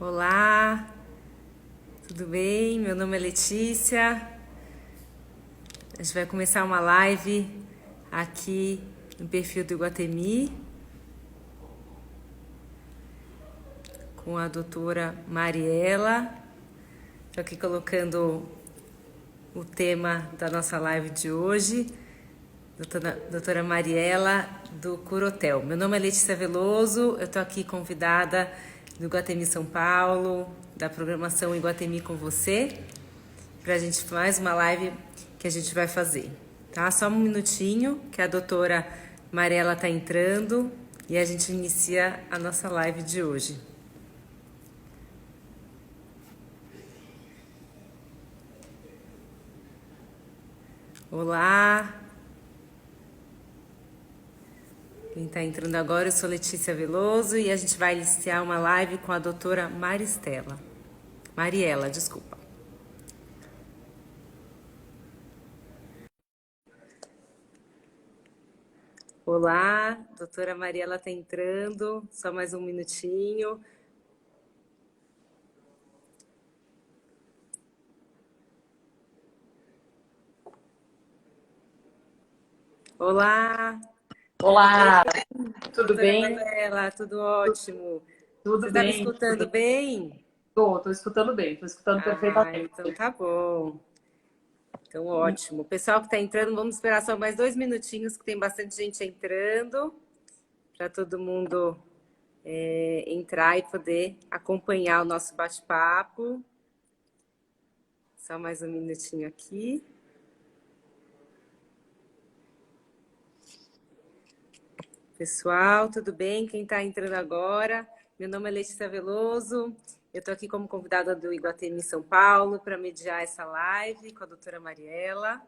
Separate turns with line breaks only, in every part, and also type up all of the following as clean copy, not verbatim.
Olá, tudo bem? Meu nome é Letícia. A gente vai começar uma live aqui no perfil do Iguatemi com a doutora Mariela. Estou aqui colocando o tema da nossa live de hoje, doutora Mariela do Curotel. Meu nome é Letícia Veloso, eu estou aqui convidada do Iguatemi São Paulo, da programação Iguatemi com você, para a gente mais uma live que a gente vai fazer, tá? Só um minutinho que a doutora Mariela está entrando e a gente inicia a nossa live de hoje. Olá! Quem está entrando agora, eu sou Letícia Veloso e a gente vai iniciar uma live com a doutora Mariela, desculpa. Olá, doutora Mariela está entrando, só mais um minutinho. Olá!
Olá, tudo
Doutora
bem?
Mariela, tudo ótimo. Você
Tudo
está me
bem?
escutando bem?
Tô escutando bem, tô escutando
Ah,
perfeitamente.
então tá bom. Então ótimo. O pessoal que está entrando, vamos esperar só mais 2 minutinhos, que tem bastante gente entrando, para todo mundo entrar e poder acompanhar o nosso bate-papo. Só mais um minutinho aqui. Pessoal, tudo bem? Quem está entrando agora? Meu nome é Letícia Veloso. Eu estou aqui como convidada do Iguatemi São Paulo para mediar essa live com a doutora Mariela.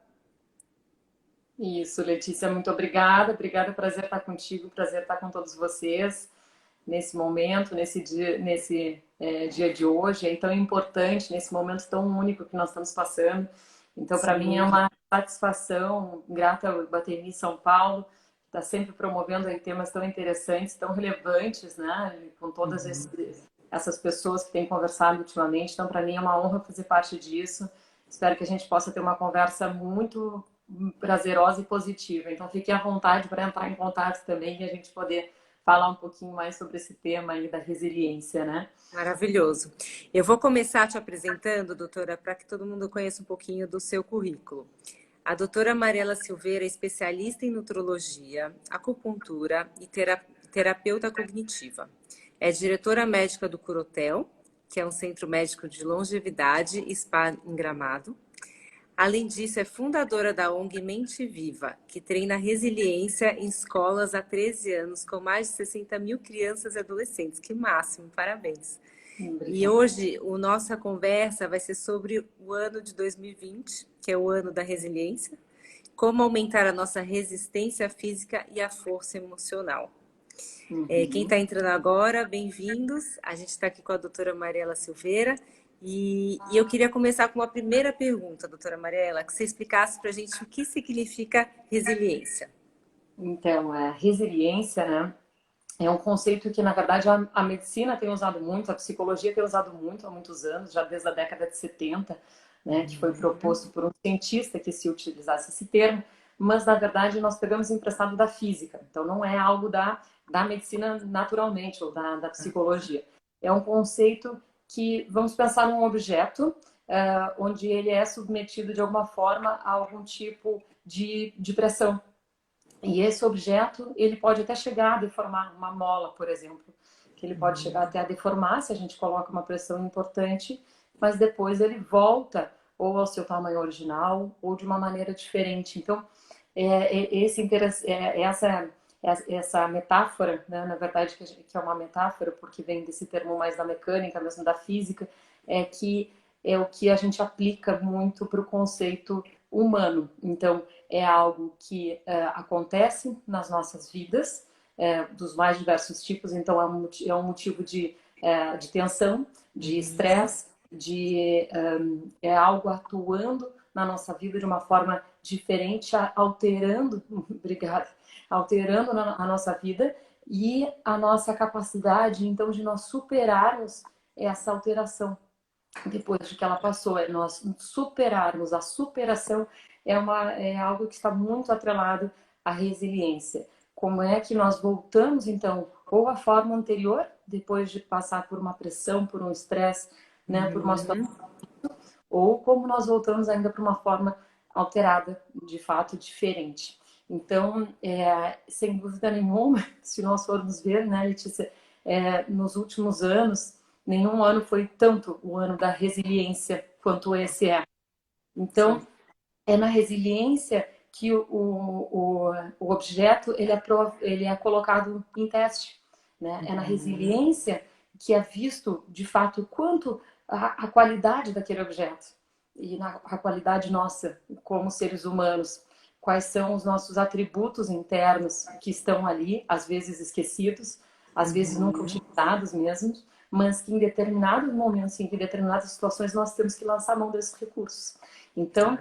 Isso, Letícia, muito obrigada. Obrigada, prazer estar contigo, prazer estar com todos vocês nesse momento, nesse dia, dia de hoje, é tão importante, nesse momento tão único que nós estamos passando. Então, para mim é
Sim.
uma satisfação, grata ao Iguatemi São Paulo, que está sempre promovendo aí temas tão interessantes, tão relevantes, né? Com todas essas pessoas que têm conversado ultimamente. Então, para mim é uma honra fazer parte disso. Espero que a gente possa ter uma conversa muito prazerosa e positiva. Então, fique à vontade para entrar em contato também e a gente poder falar um pouquinho mais sobre esse tema aí da resiliência, né?
Maravilhoso. Eu vou começar te apresentando, doutora, para que todo mundo conheça um pouquinho do seu currículo. A doutora Mariela Silveira é especialista em nutrologia, acupuntura e terapeuta cognitiva. É diretora médica do Curotel, que é um centro médico de longevidade e spa em Gramado. Além disso, é fundadora da ONG Mente Viva, que treina resiliência em escolas há 13 anos, com mais de 60 mil crianças e adolescentes. Que máximo, parabéns. E
Obrigada.
hoje, a nossa conversa vai ser sobre o ano de 2020, que é o ano da resiliência, como aumentar a nossa resistência física e a força emocional. Quem está entrando agora, bem-vindos. A gente está aqui com a doutora Mariela Silveira. E eu queria começar com uma primeira pergunta, doutora Mariela, que você explicasse para a gente o que significa resiliência.
Então, a resiliência, né, é um conceito que, na verdade, a medicina tem usado muito, a psicologia tem usado muito há muitos anos, já desde a década de 70, né, que foi proposto por um cientista que se utilizasse esse termo, mas, na verdade, nós pegamos emprestado da física. Então, não é algo da medicina naturalmente, ou da psicologia. É um conceito que, vamos pensar num objeto, onde ele é submetido, de alguma forma, a algum tipo de pressão. E esse objeto, ele pode até chegar a deformar uma mola, por exemplo, que ele pode chegar até a deformar se a gente coloca uma pressão importante, mas depois ele volta ou ao seu tamanho original ou de uma maneira diferente. Então, essa metáfora, né, na verdade, que é uma metáfora, porque vem desse termo mais da mecânica, mesmo da física, é que é o que a gente aplica muito para o conceito humano. Então, é algo que acontece nas nossas vidas, dos mais diversos tipos, então é um motivo de tensão, de estresse, é algo atuando na nossa vida de uma forma diferente, alterando, obrigada, alterando a nossa vida e a nossa capacidade, então, de nós superarmos essa alteração depois de que ela passou. É nós superarmos. A superação é algo que está muito atrelado à resiliência. Como é que nós voltamos, então, ou à forma anterior, depois de passar por uma pressão, por um estresse, né, por uma situação, ou como nós voltamos ainda para uma forma alterada, de fato, diferente. Então, sem dúvida nenhuma, se nós formos ver, né, Letícia, nos últimos anos, nenhum ano foi tanto o ano da resiliência quanto esse é. Então, sim, é na resiliência que o objeto ele é colocado em teste. Né? É na resiliência que é visto, de fato, quanto a qualidade daquele objeto e a qualidade nossa como seres humanos. Quais são os nossos atributos internos que estão ali, às vezes esquecidos, às vezes nunca utilizados mesmo, mas que em determinados momentos, em determinadas situações, nós temos que lançar a mão desses recursos. Então,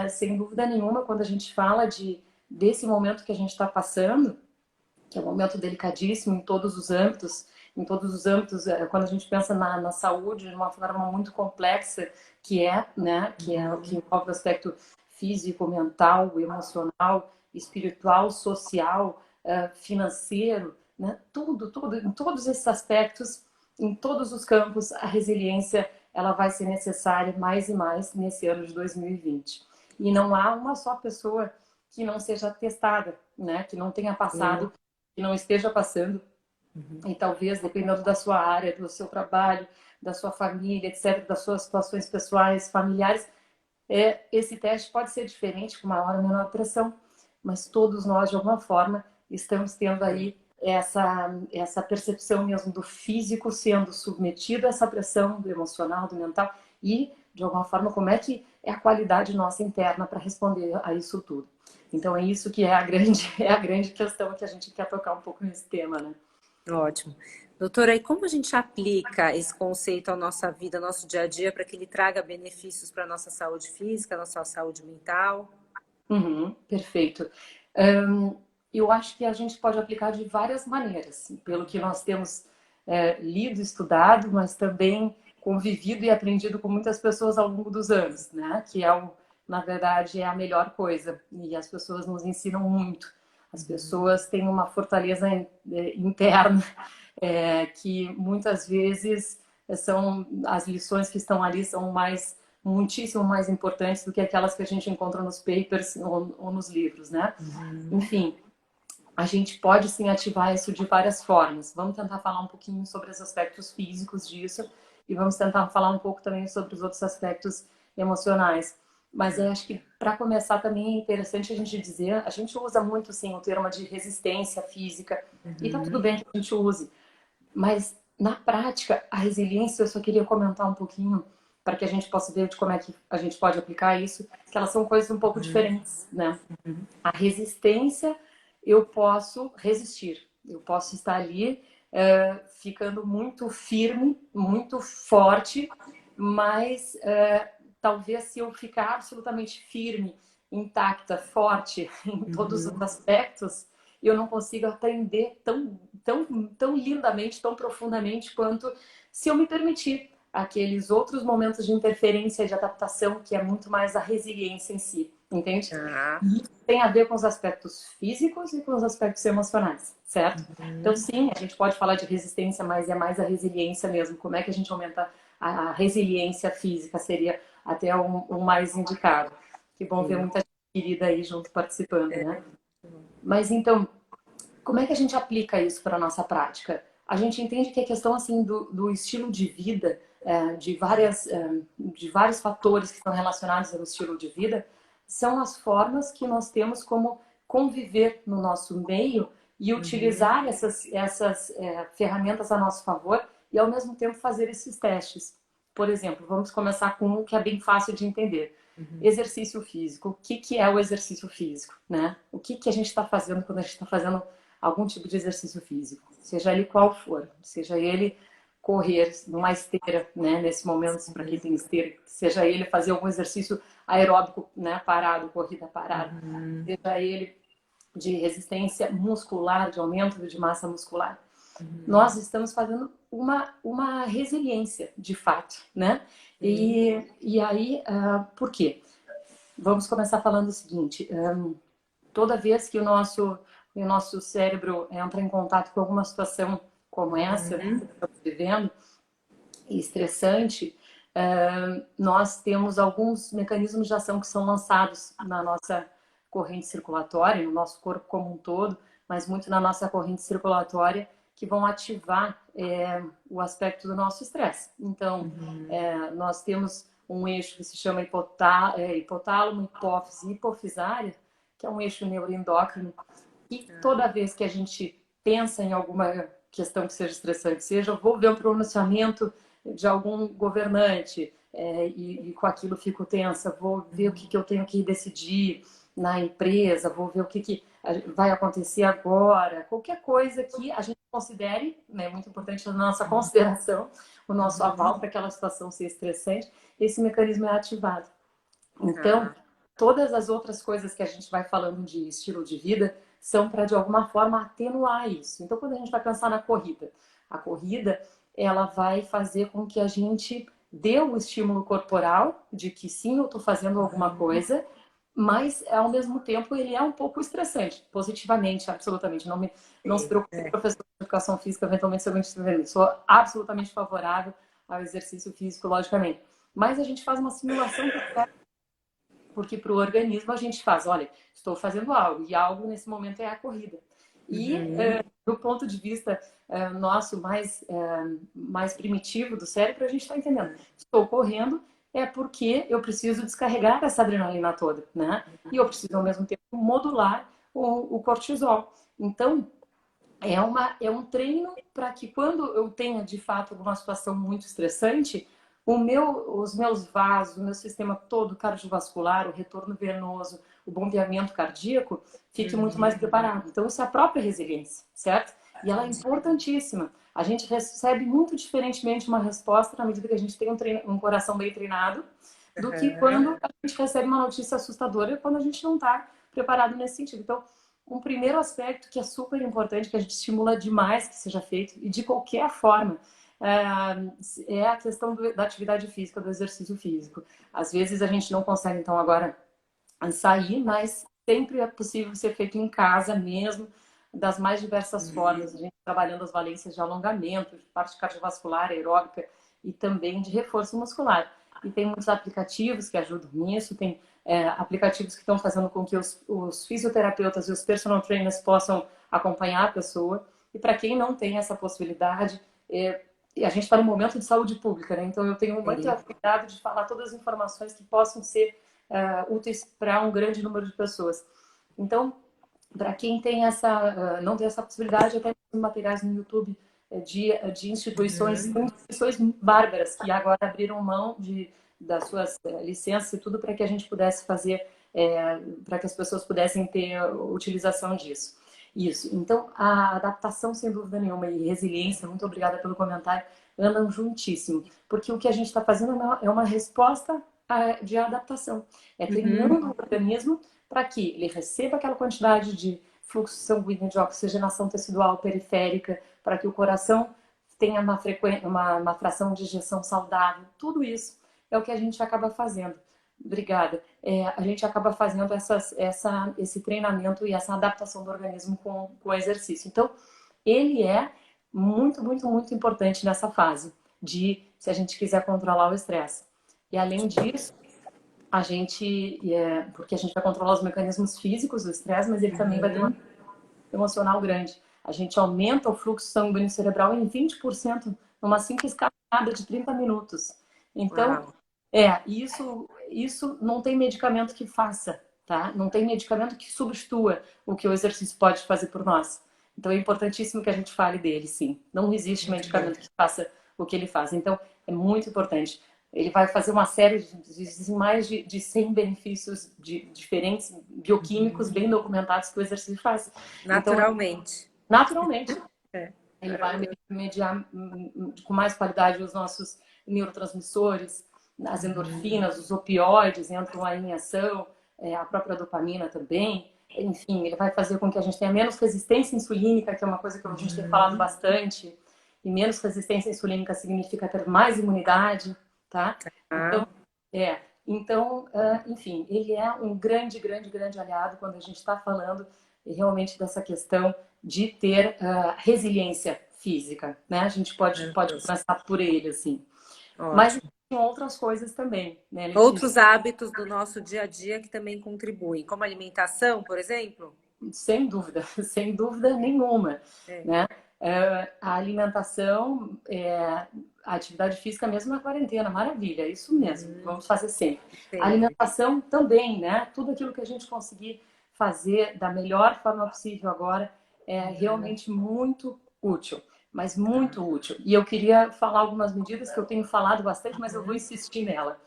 sem dúvida nenhuma, quando a gente fala desse momento que a gente está passando, que é um momento delicadíssimo em todos os âmbitos, quando a gente pensa na saúde de uma forma muito complexa, né, que envolve o aspecto físico, mental, emocional, espiritual, social, financeiro, né, tudo, em todos esses aspectos, em todos os campos, a resiliência ela vai ser necessária mais e mais nesse ano de 2020. E não há uma só pessoa que não seja testada, né, que não tenha passado, que não esteja passando, e talvez, dependendo da sua área, do seu trabalho, da sua família, etc., das suas situações pessoais, familiares, esse teste pode ser diferente, com maior ou menor pressão, mas todos nós, de alguma forma, estamos tendo aí essa percepção mesmo do físico sendo submetido a essa pressão do emocional, do mental, e, de alguma forma, como é que é a qualidade nossa interna para responder a isso tudo. Então, é isso que é a grande questão que a gente quer tocar um pouco nesse tema, né?
Ótimo. Doutora, e como a gente aplica esse conceito à nossa vida, ao nosso dia a dia, para que ele traga benefícios para a nossa saúde física, nossa saúde mental?
Perfeito. Eu acho que a gente pode aplicar de várias maneiras, pelo que nós temos lido, estudado, mas também convivido e aprendido com muitas pessoas ao longo dos anos, né? Que na verdade, é a melhor coisa. E as pessoas nos ensinam muito. As pessoas têm uma fortaleza interna que muitas vezes são as lições que estão ali são muitíssimo mais importantes do que aquelas que a gente encontra nos papers ou nos livros, né? Enfim, a gente pode sim ativar isso de várias formas. Vamos tentar falar um pouquinho sobre os aspectos físicos disso e vamos tentar falar um pouco também sobre os outros aspectos emocionais. Mas eu acho que para começar também é interessante a gente dizer, a gente usa muito sim o termo de resistência física e tá tudo bem que a gente use, mas na prática a resiliência eu só queria comentar um pouquinho para que a gente possa ver de como é que a gente pode aplicar isso, que elas são coisas um pouco diferentes, né? A resistência, eu posso resistir, eu posso estar ali ficando muito firme, muito forte, mas talvez se eu ficar absolutamente firme, intacta, forte em todos os aspectos, eu não consigo aprender tão lindamente, tão profundamente quanto se eu me permitir aqueles outros momentos de interferência, de adaptação, que é muito mais a resiliência em si, entende? Isso tem a ver com os aspectos físicos e com os aspectos emocionais, certo? Então, sim, a gente pode falar de resistência, mas é mais a resiliência mesmo. Como é que a gente aumenta a resiliência física? Seria até o mais indicado. Que bom ver muita gente querida aí junto participando, né? Mas então, como é que a gente aplica isso para a nossa prática? A gente entende que a questão assim do estilo de vida, de vários fatores que estão relacionados ao estilo de vida, são as formas que nós temos como conviver no nosso meio e utilizar essas ferramentas a nosso favor e ao mesmo tempo fazer esses testes. Por exemplo, vamos começar com um que é bem fácil de entender. Exercício físico. O que é o exercício físico, né? O que a gente está fazendo quando a gente está fazendo algum tipo de exercício físico, seja ele qual for, seja ele correr numa esteira, né, nesse momento, para quem tem esteira, seja ele fazer algum exercício aeróbico, né, parado, corrida parada, seja ele de resistência muscular, de aumento de massa muscular. nós estamos fazendo uma resiliência, de fato, né? E aí, por quê? Vamos começar falando o seguinte, toda vez que o nosso cérebro entra em contato com alguma situação como essa que estamos vivendo, estressante, nós temos alguns mecanismos de ação que são lançados na nossa corrente circulatória, no nosso corpo como um todo, mas muito na nossa corrente circulatória, que vão ativar o aspecto do nosso estresse. Então, nós temos um eixo que se chama hipotálamo, hipófise e hipofisária, que é um eixo neuroendócrino, e toda vez que a gente pensa em alguma questão que seja estressante, seja vou ver um pronunciamento de algum governante e com aquilo fico tensa, vou ver o que eu tenho que decidir na empresa, vou ver o que vai acontecer agora, qualquer coisa que a gente considere, é muito importante a nossa consideração, o nosso aval para aquela situação ser estressante, esse mecanismo é ativado. Então, todas as outras coisas que a gente vai falando de estilo de vida são para, de alguma forma, atenuar isso. Então, quando a gente vai pensar na corrida, a corrida, ela vai fazer com que a gente dê o estímulo corporal de que sim, eu estou fazendo alguma coisa, mas, ao mesmo tempo, ele é um pouco estressante, positivamente, absolutamente. Não se preocupe, professor de educação física, eventualmente, se eu estiver. Sou absolutamente favorável ao exercício físico, logicamente. Mas a gente faz uma simulação porque para o organismo a gente faz, olha, estou fazendo algo, e algo nesse momento é a corrida. E do ponto de vista nosso mais primitivo do cérebro, a gente está entendendo. Estou correndo é porque eu preciso descarregar essa adrenalina toda, né? E eu preciso, ao mesmo tempo, modular o cortisol. Então, é um treino para que quando eu tenha, de fato, alguma situação muito estressante, os meus vasos, o meu sistema todo cardiovascular, o retorno venoso, o bombeamento cardíaco, fique muito mais preparado. Então, isso é a própria resiliência, certo? E ela é importantíssima. A gente recebe muito diferentemente uma resposta na medida que a gente tem um coração bem treinado, do que quando a gente recebe uma notícia assustadora, quando a gente não está preparado nesse sentido. Então, um primeiro aspecto que é super importante, que a gente estimula demais que seja feito, e de qualquer forma, é a questão da atividade física, do exercício físico. Às vezes a gente não consegue, então, agora sair, mas sempre é possível ser feito em casa mesmo, das mais diversas formas. A gente trabalhando as valências de alongamento, de parte cardiovascular, aeróbica e também de reforço muscular. E tem muitos aplicativos que ajudam nisso, tem aplicativos que estão fazendo com que os fisioterapeutas e os personal trainers possam acompanhar a pessoa. E para quem não tem essa possibilidade, a gente está num momento de saúde pública, né? Então eu tenho muito cuidado de falar todas as informações que possam ser úteis para um grande número de pessoas. Então, para quem tem não tem essa possibilidade, até tem materiais no YouTube de instituições bárbaras que agora abriram mão das suas licenças e tudo para que a gente pudesse fazer, para que as pessoas pudessem ter utilização disso. Isso. Então, a adaptação, sem dúvida nenhuma, e resiliência, muito obrigada pelo comentário, andam juntíssimo. Porque o que a gente está fazendo é uma resposta de adaptação. É treinando o organismo para que ele receba aquela quantidade de fluxo sanguíneo, de oxigenação tecidual periférica, para que o coração tenha uma fração de ejeção saudável. Tudo isso é o que a gente acaba fazendo. Obrigada. A gente acaba fazendo esse treinamento e essa adaptação do organismo com o exercício. Então, ele é muito, muito, muito importante nessa fase se a gente quiser controlar o estresse. E além disso, porque a gente vai controlar os mecanismos físicos do estresse, mas ele também vai ter uma emocional grande. A gente aumenta o fluxo sanguíneo cerebral em 20% numa simples caminhada de 30 minutos. Então, isso não tem medicamento que faça, tá? Não tem medicamento que substitua o que o exercício pode fazer por nós. Então, é importantíssimo que a gente fale dele, sim. Não existe medicamento que faça o que ele faz. Então, é muito importante. Ele vai fazer uma série de mais de 100 benefícios diferentes, bioquímicos, bem documentados que o exercício faz.
Naturalmente.
Então, naturalmente. Ele vai mediar com mais qualidade os nossos neurotransmissores, as endorfinas, os opioides entram aí em ação, a própria dopamina também. Enfim, ele vai fazer com que a gente tenha menos resistência insulínica, que é uma coisa que a gente tem falado bastante. E menos resistência insulínica significa ter mais imunidade, tá? Então, enfim, ele é um grande, grande, grande aliado quando a gente está falando realmente dessa questão de ter resiliência física, né? A gente pode começar por ele, assim.
Ótimo.
Mas tem outras coisas também, né, Letícia?
Outros hábitos do nosso dia a dia que também contribuem, como alimentação, por exemplo?
Sem dúvida, sem dúvida nenhuma, né? A alimentação, a atividade física mesmo na quarentena, maravilha, isso mesmo, vamos fazer sempre. A alimentação também, né? Tudo aquilo que a gente conseguir fazer da melhor forma possível agora é realmente muito útil, mas muito útil. E eu queria falar algumas medidas que eu tenho falado bastante, mas eu vou insistir nela.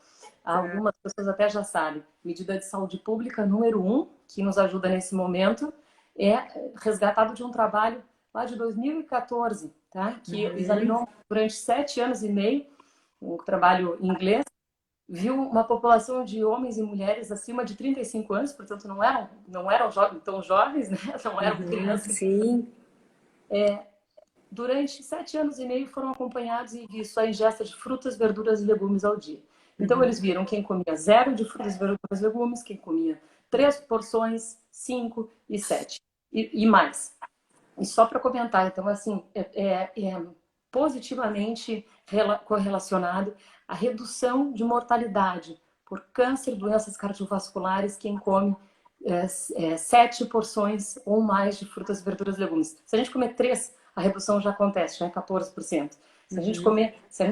Algumas pessoas até já sabem. Medida de saúde pública número 1, que nos ajuda nesse momento, é resgatado de um trabalho lá de 2014, tá? Que examinou durante 7 anos e meio, um trabalho em inglês, viu uma população de homens e mulheres acima de 35 anos, portanto não eram tão jovens, né? Não eram crianças.
Sim.
Durante 7 anos e meio foram acompanhados e visto a ingesta de frutas, verduras e legumes ao dia. Então eles viram quem comia 0 de frutas, verduras e legumes, quem comia 3 porções, 5 e 7 e mais. E só para comentar, então assim, positivamente correlacionado à redução de mortalidade por câncer, doenças cardiovasculares, quem come 7 porções ou mais de frutas, verduras e legumes. Se a gente comer 3, a redução já acontece, já é 14%. Se a gente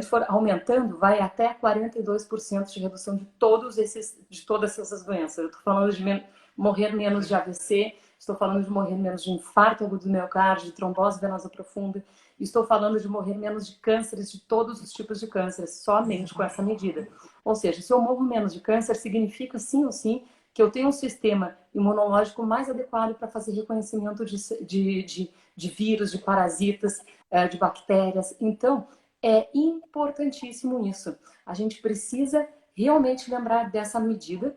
for aumentando, vai até 42% de redução de todas essas doenças. Eu estou falando de morrer menos de AVC, estou falando de morrer menos de infarto agudo do miocárdio, de trombose venosa profunda, estou falando de morrer menos de cânceres, de todos os tipos de cânceres, somente com essa medida. Ou seja, se eu morro menos de câncer, significa sim ou sim que eu tenho um sistema imunológico mais adequado para fazer reconhecimento de vírus, de parasitas, de bactérias. Então, é importantíssimo isso. A gente precisa realmente lembrar dessa medida.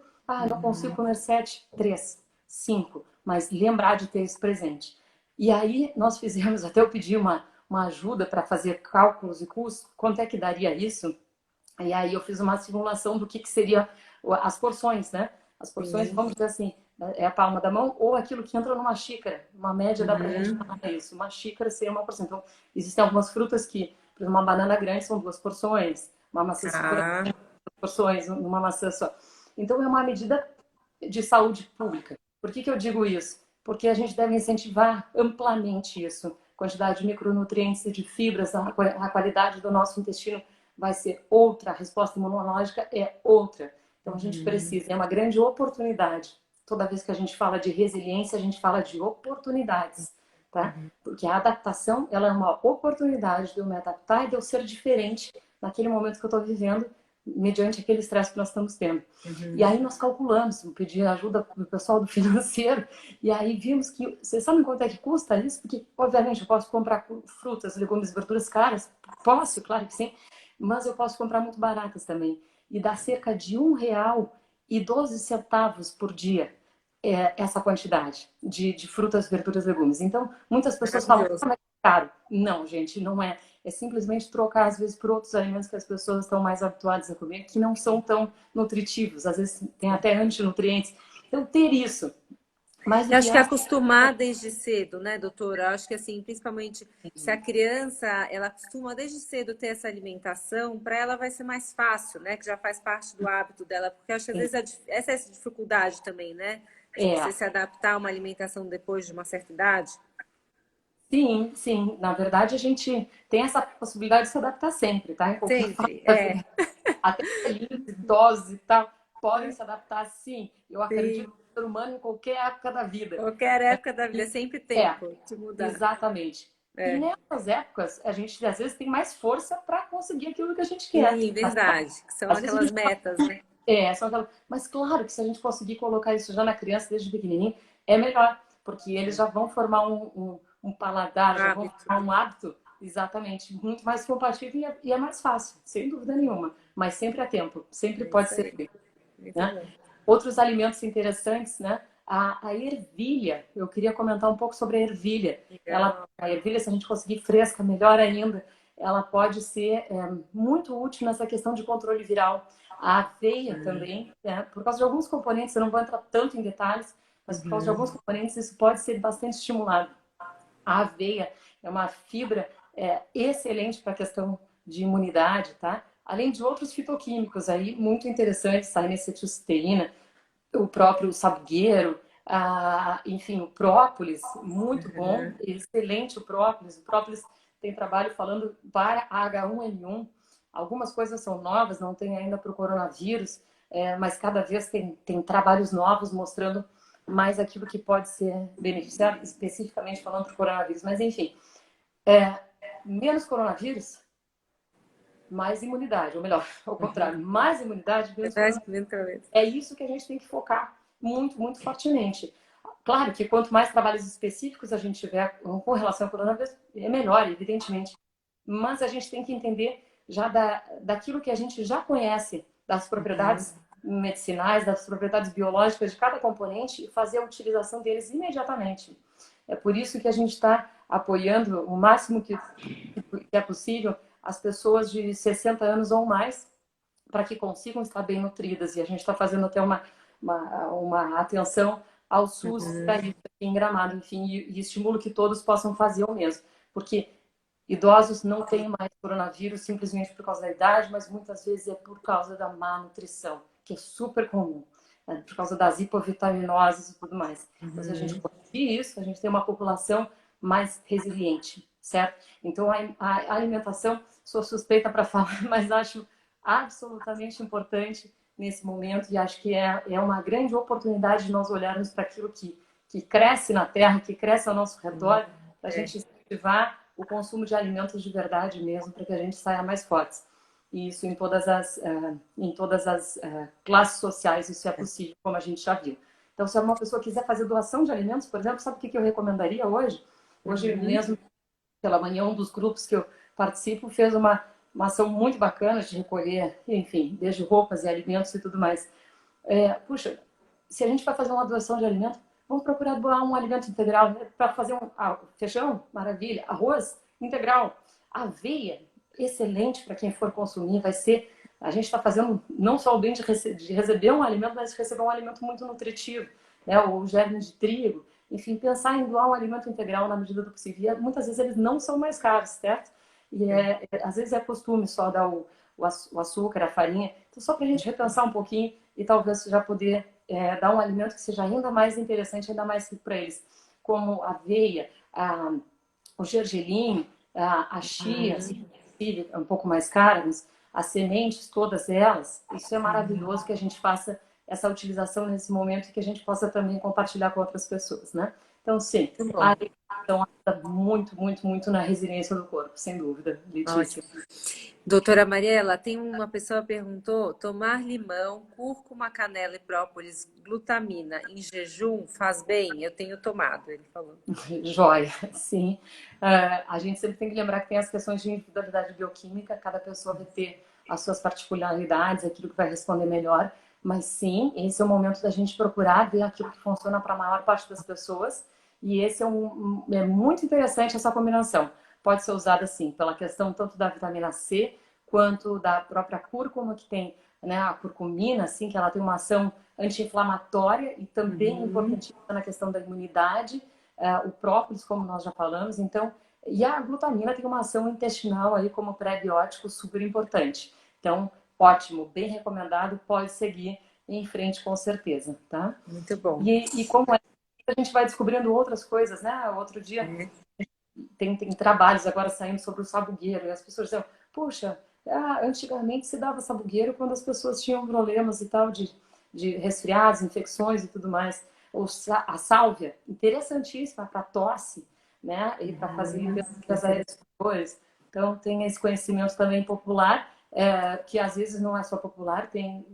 Não consigo comer 7, 3, 5, mas lembrar de ter isso presente. E aí, nós fizemos, até eu pedi uma ajuda para fazer cálculos e custos, quanto é que daria isso? E aí eu fiz uma simulação do que seria as porções, né? As porções, vamos dizer assim, é a palma da mão ou aquilo que entra numa xícara. Uma média dá pra gente falar isso. Uma xícara seria 1%. Então, existem algumas frutas que, por exemplo, uma banana grande são 2 porções, uma maçã são 2 porções, uma maçã só. Então, é uma medida de saúde pública. Por que eu digo isso? Porque a gente deve incentivar amplamente isso. Quantidade de micronutrientes e de fibras, a qualidade do nosso intestino vai ser outra, a resposta imunológica é outra. Então a gente precisa, é uma grande oportunidade. Toda vez que a gente fala de resiliência, a gente fala de oportunidades, tá? Porque a adaptação, ela é uma oportunidade de eu me adaptar e de eu ser diferente naquele momento que eu estou vivendo, mediante aquele estresse que nós estamos tendo. E aí nós calculamos, pedi ajuda do pessoal do financeiro, e aí vimos que, vocês sabem quanto é que custa isso? Porque, obviamente, eu posso comprar frutas, legumes, verduras caras, posso, claro que sim, mas eu posso comprar muito baratas também. E dá cerca de R$1,12 por dia essa quantidade de frutas, verduras, legumes. Então, muitas pessoas falam, mas é caro. Não, gente, não é. É simplesmente trocar, às vezes, por outros alimentos que as pessoas estão mais habituadas a comer, que não são tão nutritivos. Às vezes, tem até antinutrientes. Então, ter isso.
Eu acho que acostumar desde cedo, né, doutora? Eu acho que, assim, principalmente se a criança, ela acostuma desde cedo ter essa alimentação, para ela vai ser mais fácil, né? Que já faz parte do hábito dela. Porque eu acho que, às vezes, essa é essa dificuldade também, né? De você se adaptar a uma alimentação depois de uma certa idade.
Sim, sim. Na verdade, a gente tem essa possibilidade de se adaptar sempre, tá? Em qualquer
Sempre,
fase. Até idosos e tal, podem se adaptar sim. Eu acredito no ser humano em qualquer época da vida.
Qualquer época da vida, sempre tempo de mudar.
Exatamente. E nessas épocas, a gente às vezes tem mais força para conseguir aquilo que a gente quer.
Sim, verdade. Que são aquelas metas, né?
São aquelas... Mas claro que se a gente conseguir colocar isso já na criança, desde pequenininho, é melhor. Porque eles já vão formar um paladar, já vão formar um hábito, exatamente, muito mais compatível e é mais fácil, sem dúvida nenhuma. Mas sempre há tempo, sempre pode ser feito. Né? Outros alimentos interessantes, né? A ervilha, eu queria comentar um pouco sobre a ervilha. A ervilha, se a gente conseguir fresca, melhor ainda, ela pode ser muito útil nessa questão de controle viral. A aveia também, né? Por causa de alguns componentes, eu não vou entrar tanto em detalhes, mas por causa de alguns componentes isso pode ser bastante estimulado. A aveia é uma fibra excelente para a questão de imunidade, tá? Além de outros fitoquímicos aí muito interessantes, a N-acetilcisteína, o próprio sabugueiro, enfim, o própolis, muito bom, excelente o própolis. O própolis tem trabalho falando para H1N1. Algumas coisas são novas, não tem ainda para o coronavírus, mas cada vez tem trabalhos novos mostrando mais aquilo que pode ser beneficiado, especificamente falando para o coronavírus. Mas, enfim, menos coronavírus, mais imunidade, ou melhor, ao contrário, mais imunidade, menos coronavírus. É isso que a gente tem que focar muito, muito fortemente. Claro que quanto mais trabalhos específicos a gente tiver com relação ao coronavírus, é melhor, evidentemente. Mas a gente tem que entender já daquilo que a gente já conhece, das propriedades medicinais, das propriedades biológicas de cada componente e fazer a utilização deles imediatamente. É por isso que a gente está apoiando o máximo que é possível as pessoas de 60 anos ou mais para que consigam estar bem nutridas. E a gente está fazendo até uma atenção ao SUS em Gramado, enfim, e estimulo que todos possam fazer o mesmo. Porque idosos não têm mais coronavírus simplesmente por causa da idade, mas muitas vezes é por causa da má nutrição, que é super comum, né? Por causa das hipovitaminoses e tudo mais. Então, se a gente corrigir isso, a gente tem uma população mais resiliente, certo? Então, a alimentação, sou suspeita para falar, mas acho absolutamente importante nesse momento e acho que é uma grande oportunidade de nós olharmos para aquilo que cresce na Terra, que cresce ao nosso redor, para a gente incentivar o consumo de alimentos de verdade mesmo, para que a gente saia mais fortes. E isso em todas as classes sociais, isso é possível, como a gente já viu. Então, se uma pessoa quiser fazer doação de alimentos, por exemplo, sabe o que eu recomendaria hoje? Hoje mesmo, pela manhã, um dos grupos que eu participo fez uma ação muito bacana de recolher, enfim, desde roupas e alimentos e tudo mais. Puxa, se a gente vai fazer uma doação de alimento, vamos procurar doar um alimento integral, né? Para fazer feijão, maravilha, arroz integral, aveia, excelente para quem for consumir, vai ser, a gente está fazendo não só o bem de receber um alimento, mas de receber um alimento muito nutritivo, né? O germe de trigo, enfim, pensar em doar um alimento integral na medida do possível. E muitas vezes eles não são mais caros, certo? E às vezes é costume só dar o açúcar, a farinha, então só para a gente repensar um pouquinho e talvez já poder dar um alimento que seja ainda mais interessante, ainda mais rico para eles, como a aveia, o gergelim, a chia, assim, um pouco mais cara, mas as sementes, todas elas, isso é maravilhoso que a gente faça essa utilização nesse momento e que a gente possa também compartilhar com outras pessoas, né? Então, sim, a alimentação ajuda muito, muito, muito na resiliência do corpo, sem dúvida, Letícia.
Ótimo. Doutora Mariela, tem uma pessoa que perguntou, tomar limão, cúrcuma, canela e própolis, glutamina em jejum faz bem? Eu tenho tomado, ele falou.
Joia, sim. A gente sempre tem que lembrar que tem as questões de individualidade bioquímica, cada pessoa vai ter as suas particularidades, aquilo que vai responder melhor, mas sim, esse é o momento da gente procurar ver aquilo que funciona para a maior parte das pessoas, e esse é muito interessante essa combinação. Pode ser usada assim, pela questão tanto da vitamina C, quanto da própria cúrcuma, que tem, né, a curcumina, assim, que ela tem uma ação anti-inflamatória e também importantíssima na questão da imunidade, o própolis, como nós já falamos, então, e a glutamina tem uma ação intestinal aí como pré-biótico super importante. Então, ótimo, bem recomendado, pode seguir em frente com certeza, tá?
Muito bom.
E como a gente vai descobrindo outras coisas, né? Outro dia tem trabalhos agora saindo sobre o sabugueiro e as pessoas dizem, puxa, antigamente se dava sabugueiro quando as pessoas tinham problemas e tal de resfriados, infecções e tudo mais. A sálvia, interessantíssima para tosse, né? E para fazer limpezas aéreas. Então, tem esse conhecimento também popular, que às vezes não é só popular, tem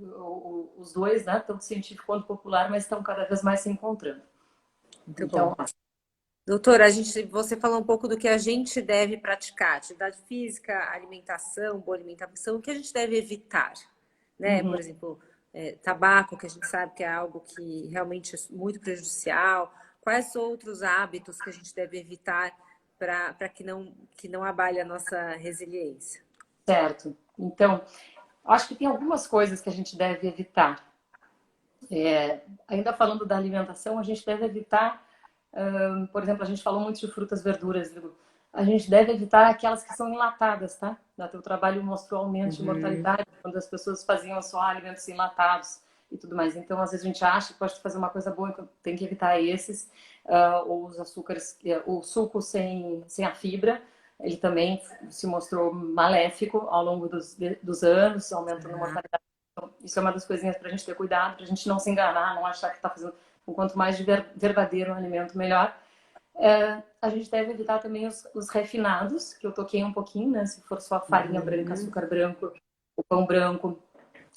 os dois, né? Tanto científico quanto popular, mas estão cada vez mais se encontrando.
Muito bom. Doutora, você falou um pouco do que a gente deve praticar, atividade física, alimentação, boa alimentação, o que a gente deve evitar, né? Por exemplo, tabaco, que a gente sabe que é algo que realmente é muito prejudicial. Quais outros hábitos que a gente deve evitar para que não abale a nossa resiliência?
Certo. Então, acho que tem algumas coisas que a gente deve evitar. Ainda falando da alimentação, a gente deve evitar, por exemplo, a gente falou muito de frutas, verduras, Lu. A gente deve evitar aquelas que são enlatadas, tá? O teu trabalho mostrou aumento de mortalidade quando as pessoas faziam só alimentos enlatados e tudo mais. Então, às vezes a gente acha que pode fazer uma coisa boa, então tem que evitar esses, ou os açúcares, o suco sem a fibra. Ele também se mostrou maléfico ao longo dos anos, aumentando a mortalidade. Então, isso é uma das coisinhas para a gente ter cuidado, para a gente não se enganar, não achar que está fazendo. Quanto mais de verdadeiro um alimento, melhor. A gente deve evitar também os refinados, que eu toquei um pouquinho, né? Se for só farinha branca, açúcar branco, o pão branco,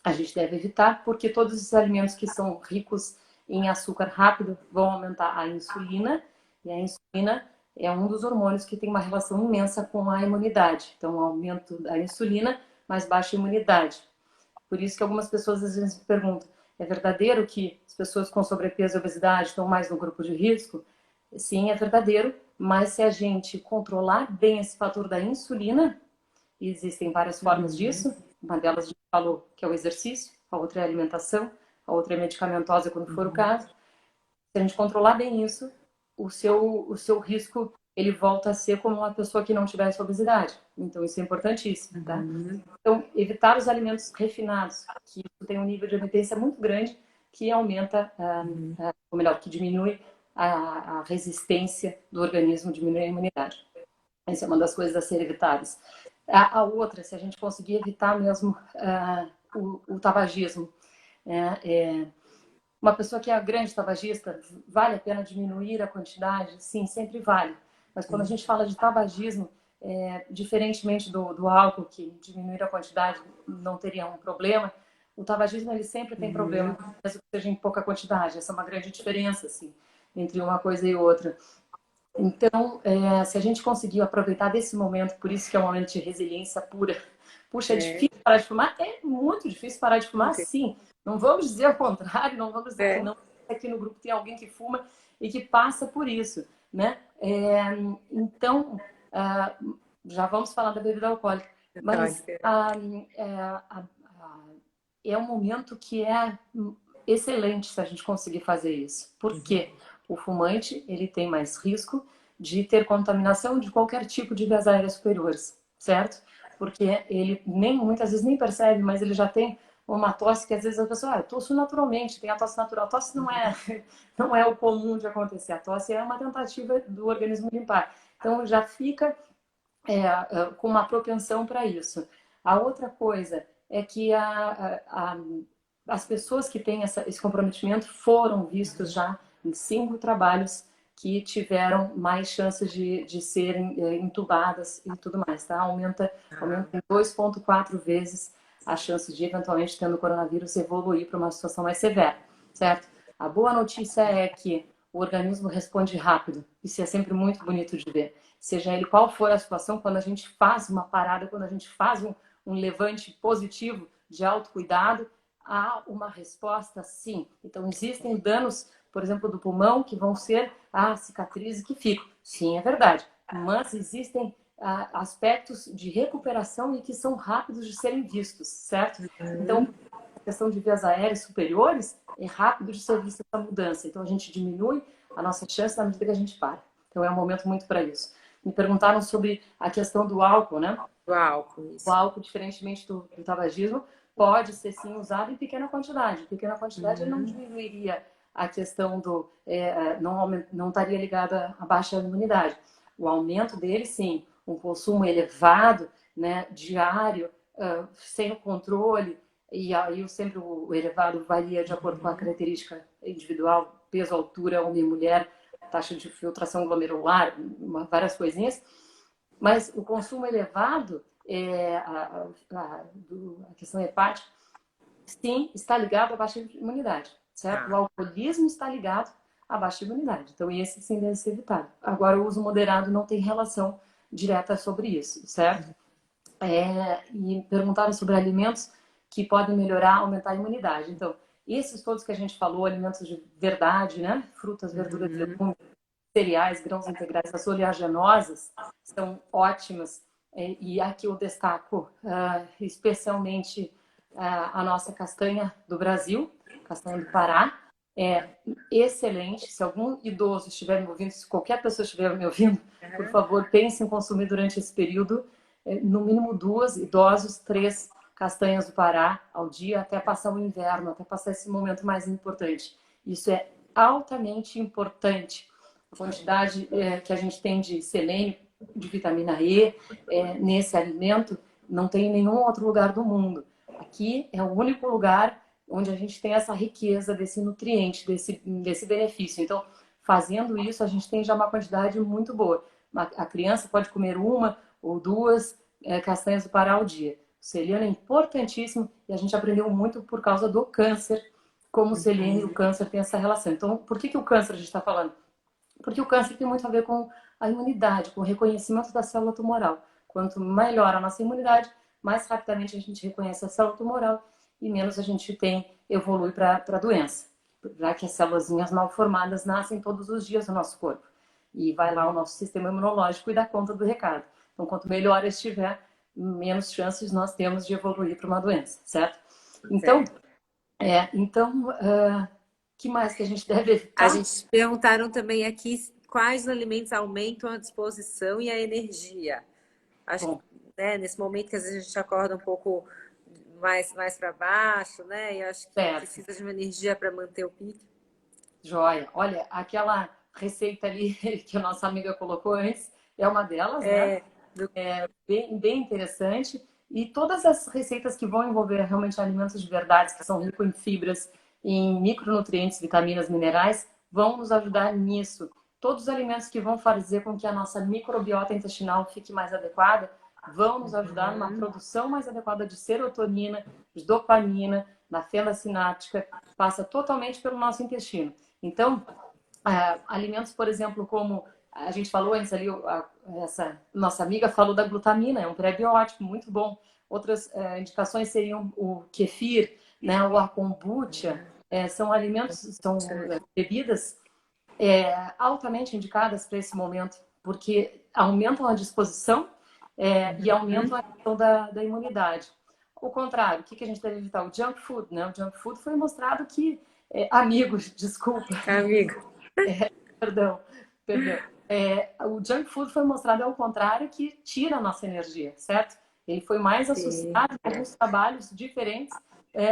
a gente deve evitar, porque todos os alimentos que são ricos em açúcar rápido vão aumentar a insulina, e a insulina é um dos hormônios que tem uma relação imensa com a imunidade. Então, o aumento da insulina, mais baixa imunidade. Por isso que algumas pessoas às vezes me perguntam, é verdadeiro que as pessoas com sobrepeso e obesidade estão mais no grupo de risco? Sim, é verdadeiro, mas se a gente controlar bem esse fator da insulina, e existem várias formas disso, uma delas a gente falou que é o exercício, a outra é a alimentação, a outra é medicamentosa quando for o caso. Se a gente controlar bem isso, o seu risco ele volta a ser como uma pessoa que não tivesse obesidade. Então isso é importantíssimo, tá? Então, evitar os alimentos refinados, que tem um nível de evidência muito grande, que aumenta, ou melhor, que diminui a resistência do organismo, diminui a imunidade. Essa é uma das coisas a ser evitadas. A outra, se a gente conseguir evitar mesmo o tabagismo, uma pessoa que é grande tabagista, vale a pena diminuir a quantidade? Sim, sempre vale. Mas quando a gente fala de tabagismo, diferentemente do álcool, que diminuir a quantidade não teria um problema, o tabagismo ele sempre tem problema, mesmo que seja em pouca quantidade. Essa é uma grande diferença assim, entre uma coisa e outra. Então, se a gente conseguir aproveitar desse momento, por isso que é um momento de resiliência pura. Puxa, é difícil parar de fumar? É muito difícil parar de fumar, sim. Não vamos dizer o contrário, não vamos dizer que não. Aqui no grupo tem alguém que fuma e que passa por isso, né? Então, já vamos falar da bebida alcoólica, mas é um momento que é excelente se a gente conseguir fazer isso. Por quê? O fumante ele tem mais risco de ter contaminação de qualquer tipo de vias aéreas superiores, certo? Porque ele muitas vezes nem percebe, mas ele já tem uma tosse que às vezes a pessoa, eu tosso naturalmente, tem a tosse natural. A tosse não é o comum de acontecer. A tosse é uma tentativa do organismo limpar. Então já fica com uma propensão para isso. A outra coisa é que as pessoas que têm esse comprometimento foram vistos já em 5 trabalhos que tiveram mais chances de serem entubadas e tudo mais, tá? Aumenta em 2,4 vezes a chance de eventualmente tendo o coronavírus evoluir para uma situação mais severa, certo? A boa notícia é que o organismo responde rápido. Isso é sempre muito bonito de ver. Seja ele qual for a situação, quando a gente faz uma parada, quando a gente faz um levante positivo de autocuidado, há uma resposta sim. Então, existem danos, por exemplo, do pulmão, que vão ser cicatrizes que ficam. Sim, é verdade. Mas existem aspectos de recuperação e que são rápidos de serem vistos, certo? Então, a questão de vias aéreas superiores é rápido de ser vista essa mudança. Então, a gente diminui a nossa chance na medida que a gente para. Então, é um momento muito para isso. Me perguntaram sobre a questão do álcool, né?
O álcool, isso.
O álcool, diferentemente do tabagismo, pode ser sim usado em pequena quantidade. Pequena quantidade não diminuiria a questão não estaria ligada à baixa imunidade. O aumento dele, sim, um consumo elevado, né, diário, sem o controle, e aí sempre o elevado varia de acordo com a característica individual, peso, altura, homem e mulher, taxa de filtração glomerular, várias coisinhas. Mas o consumo elevado, a questão hepática, sim, está ligado à baixa imunidade, certo? O alcoolismo está ligado à baixa imunidade. Então, esse sim deve ser evitado. Agora, o uso moderado não tem relação direta sobre isso, certo? E perguntaram sobre alimentos que podem melhorar, aumentar a imunidade. Então, esses todos que a gente falou, alimentos de verdade, né? Frutas, verduras, legumes, cereais, grãos integrais, as oleaginosas, são ótimas. E aqui eu destaco especialmente a nossa castanha do Brasil, castanha do Pará. É excelente. Se algum idoso estiver me ouvindo, se qualquer pessoa estiver me ouvindo, por favor, pense em consumir durante esse período, no mínimo 2, idosos, 3 castanhas do Pará ao dia, até passar o inverno, até passar esse momento mais importante. Isso é altamente importante. A quantidade que a gente tem de selênio, de vitamina E nesse alimento, não tem em nenhum outro lugar do mundo. Aqui é o único lugar onde a gente tem essa riqueza desse nutriente, desse benefício. Então, fazendo isso, a gente tem já uma quantidade muito boa. A criança pode comer 1 ou 2 castanhas do Pará ao dia. O selênio é importantíssimo e a gente aprendeu muito por causa do câncer, como o selênio e o câncer têm essa relação. Então, por que o câncer a gente está falando? Porque o câncer tem muito a ver com a imunidade, com o reconhecimento da célula tumoral. Quanto melhor a nossa imunidade, mais rapidamente a gente reconhece a célula tumoral e menos a gente evolui para a doença. Já que as células mal formadas nascem todos os dias no nosso corpo. E vai lá o nosso sistema imunológico e dá conta do recado. Então, quanto melhor estiver, menos chances nós temos de evoluir para uma doença, certo? Então, que mais que a gente deve evitar?
A gente perguntaram também aqui quais alimentos aumentam a disposição e a energia. Acho que nesse momento que às vezes a gente acorda um pouco mais para baixo, né? E eu acho que precisa de uma energia para manter o pique.
Joia. Olha, aquela receita ali que a nossa amiga colocou antes é uma delas, né? É bem interessante. E todas as receitas que vão envolver realmente alimentos de verdade, que são ricos em fibras, em micronutrientes, vitaminas, minerais, vão nos ajudar nisso. Todos os alimentos que vão fazer com que a nossa microbiota intestinal fique mais adequada, vão nos ajudar numa produção mais adequada de serotonina, de dopamina, na fenda sináptica, passa totalmente pelo nosso intestino. Então, alimentos, por exemplo, como a gente falou antes ali, essa nossa amiga falou da glutamina, é um pré-biótico muito bom. Outras indicações seriam o kefir, né, ou a kombucha. São alimentos, são bebidas altamente indicadas para esse momento, porque aumentam a disposição e aumentam a questão da imunidade. Ao contrário, o que a gente deve evitar? O junk food, né? O junk food foi mostrado que... amigos, desculpa.
Amigo.
Perdão. O junk food foi mostrado ao contrário, que tira a nossa energia, certo? Ele foi mais associado com alguns trabalhos diferentes,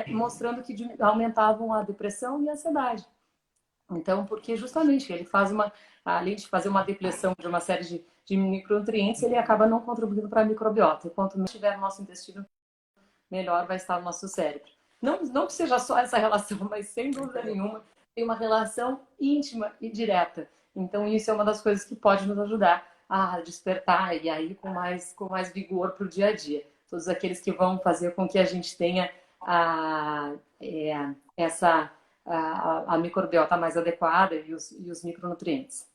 mostrando que aumentavam a depressão e a ansiedade. Então, porque justamente ele faz além de fazer uma depleção de uma série de micronutrientes, ele acaba não contribuindo para a microbiota. E quanto mais tiver no nosso intestino, melhor vai estar o nosso cérebro. Não que seja só essa relação, mas sem dúvida nenhuma tem uma relação íntima e direta. Então isso é uma das coisas que pode nos ajudar a despertar e aí com mais vigor para o dia a dia. Todos aqueles que vão fazer com que a gente tenha a microbiota mais adequada e os micronutrientes.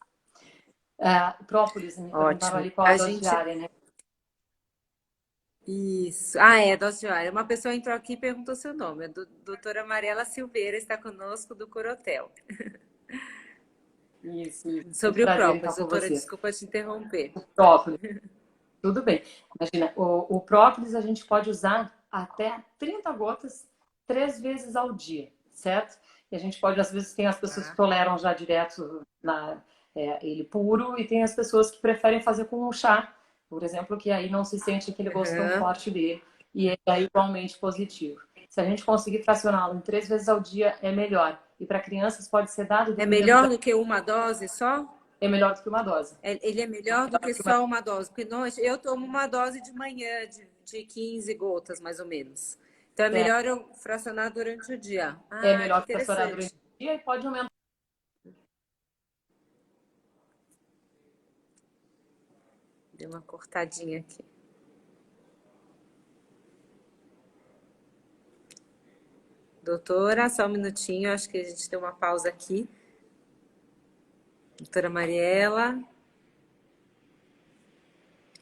Própolis, me perguntaram ali qual a dose diária, né?
Isso. Dose diária. Uma pessoa entrou aqui e perguntou seu nome. A doutora Mariela Silveira está conosco do Corotel.
Isso.
Sobre o própolis, doutora, desculpa te interromper.
Própolis. Tudo bem. Imagina, o própolis a gente pode usar até 30 gotas 3 vezes ao dia, certo? E a gente pode, às vezes, tem as pessoas que toleram já direto ele puro e tem as pessoas que preferem fazer com um chá, por exemplo, que aí não se sente aquele gosto tão forte dele e é igualmente positivo. Se a gente conseguir fracioná-lo em 3 vezes ao dia, é melhor. E para crianças pode ser dado...
É melhor do que uma dose só?
É melhor do que uma dose.
Ele é melhor do que só uma dose? Porque eu tomo uma dose de manhã de 15 gotas, mais ou menos. Então é melhor eu fracionar durante o dia.
É melhor fracionar durante o dia e pode aumentar.
Deu uma cortadinha aqui. Doutora, só um minutinho, acho que a gente tem uma pausa aqui. Doutora Mariela.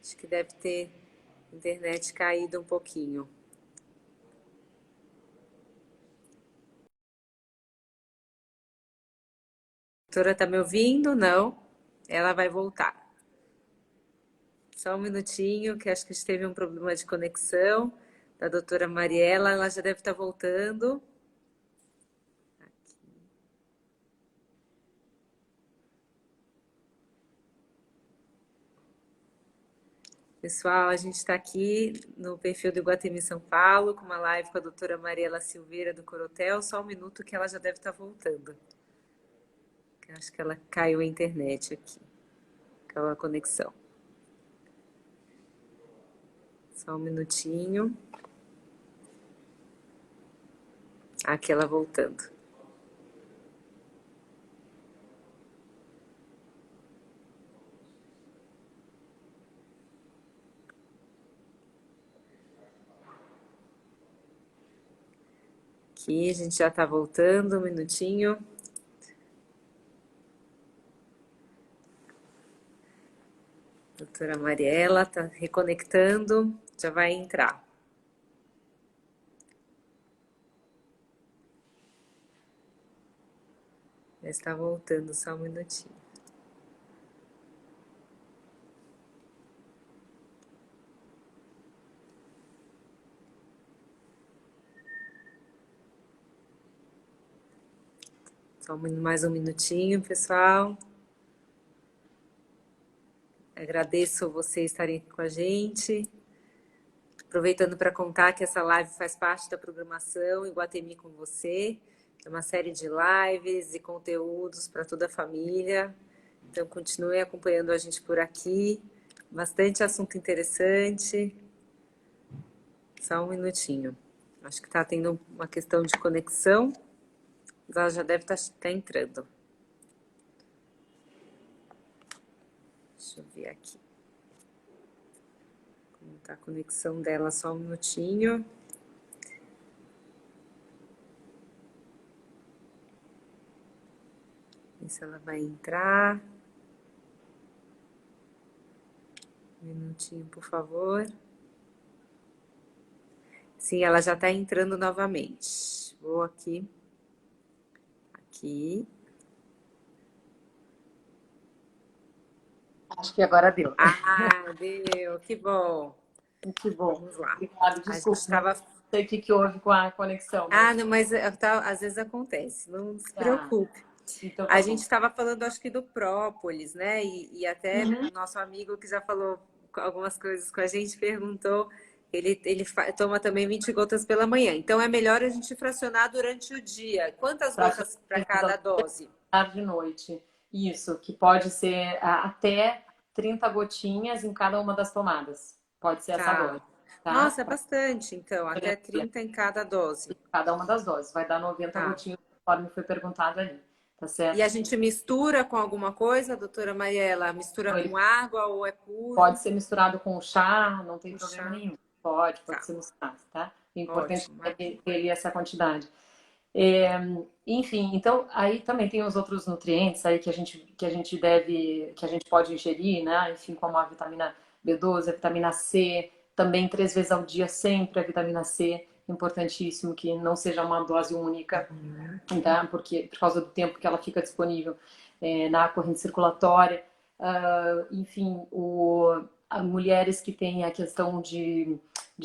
Acho que deve ter internet caído um pouquinho. Doutora, tá me ouvindo? Não. Ela vai voltar. Só um minutinho, que acho que a gente teve um problema de conexão da doutora Mariela. Ela já deve estar voltando. Pessoal, a gente está aqui no perfil do Iguatemi São Paulo, com uma live com a doutora Mariela Silveira do Corotel. Só um minuto que ela já deve estar voltando. Acho que ela caiu a internet aqui. Caiu a conexão. Só um minutinho. Aqui ela voltando. Aqui a gente já está voltando, um minutinho. Doutora Mariela está reconectando, já vai entrar. Já está voltando, só um minutinho. Só mais um minutinho, pessoal. Agradeço vocês estarem aqui com a gente. Aproveitando para contar que essa live faz parte da programação Iguatemi com você. É uma série de lives e conteúdos para toda a família. Então, continue acompanhando a gente por aqui. Bastante assunto interessante. Só um minutinho. Acho que está tendo uma questão de conexão. Mas ela já deve estar entrando. Deixa eu ver aqui. Como está a conexão dela, só um minutinho. Ver se ela vai entrar. Um minutinho, por favor. Sim, ela já está entrando novamente. Vou aqui. Aqui.
Acho que agora deu.
Ah, deu. Que bom.
Que bom.
Vamos lá.
Obrigada, desculpa.
Tava...
Não sei o que houve com a conexão.
Ah, não, mas às vezes acontece. Não se preocupe.
Então,
A gente estava falando, acho que do própolis, né? E até nosso amigo que já falou algumas coisas com a gente perguntou, ele toma também 20 gotas pela manhã. Então é melhor a gente fracionar durante o dia. Quantas gotas para cada dose?
Tarde e noite. Isso, que pode ser até 30 gotinhas em cada uma das tomadas. Pode ser essa dose. Tá?
Nossa, é bastante, então. Até 30 em cada dose.
Cada uma das doses. Vai dar 90 gotinhas, conforme foi perguntado ali. Tá certo?
E a gente mistura com alguma coisa, doutora Mariela? Mistura com água ou é puro?
Pode ser misturado com chá, não tem problema nenhum. Pode ser misturado, tá? O importante é ter essa quantidade. Enfim, então aí também tem os outros nutrientes aí que a gente pode ingerir, né? Enfim, como a vitamina B12, a vitamina C, também 3 vezes ao dia sempre a vitamina C, importantíssimo que não seja uma dose única, tá? Porque por causa do tempo que ela fica disponível na corrente circulatória. Enfim, mulheres que têm a questão de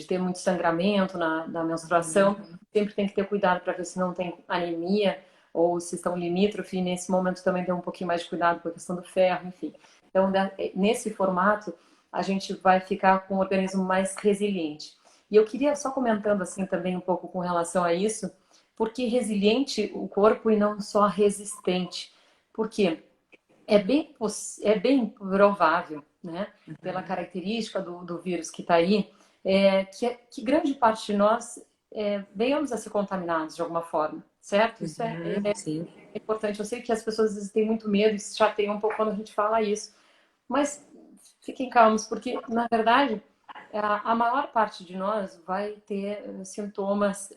ter muito sangramento na menstruação, sempre tem que ter cuidado para ver se não tem anemia ou se estão limítrofe. Nesse momento também tem um pouquinho mais de cuidado com a questão do ferro, enfim. Então, nesse formato, a gente vai ficar com um organismo mais resiliente. E eu queria só comentando assim também um pouco com relação a isso, porque resiliente o corpo e não só resistente. Porque é bem provável, né, pela característica do vírus que está aí, que grande parte de nós venhamos a ser contaminados de alguma forma, certo? Isso é importante. Eu sei que as pessoas às vezes têm muito medo e se chateiam um pouco quando a gente fala isso, mas fiquem calmos, porque na verdade a maior parte de nós vai ter sintomas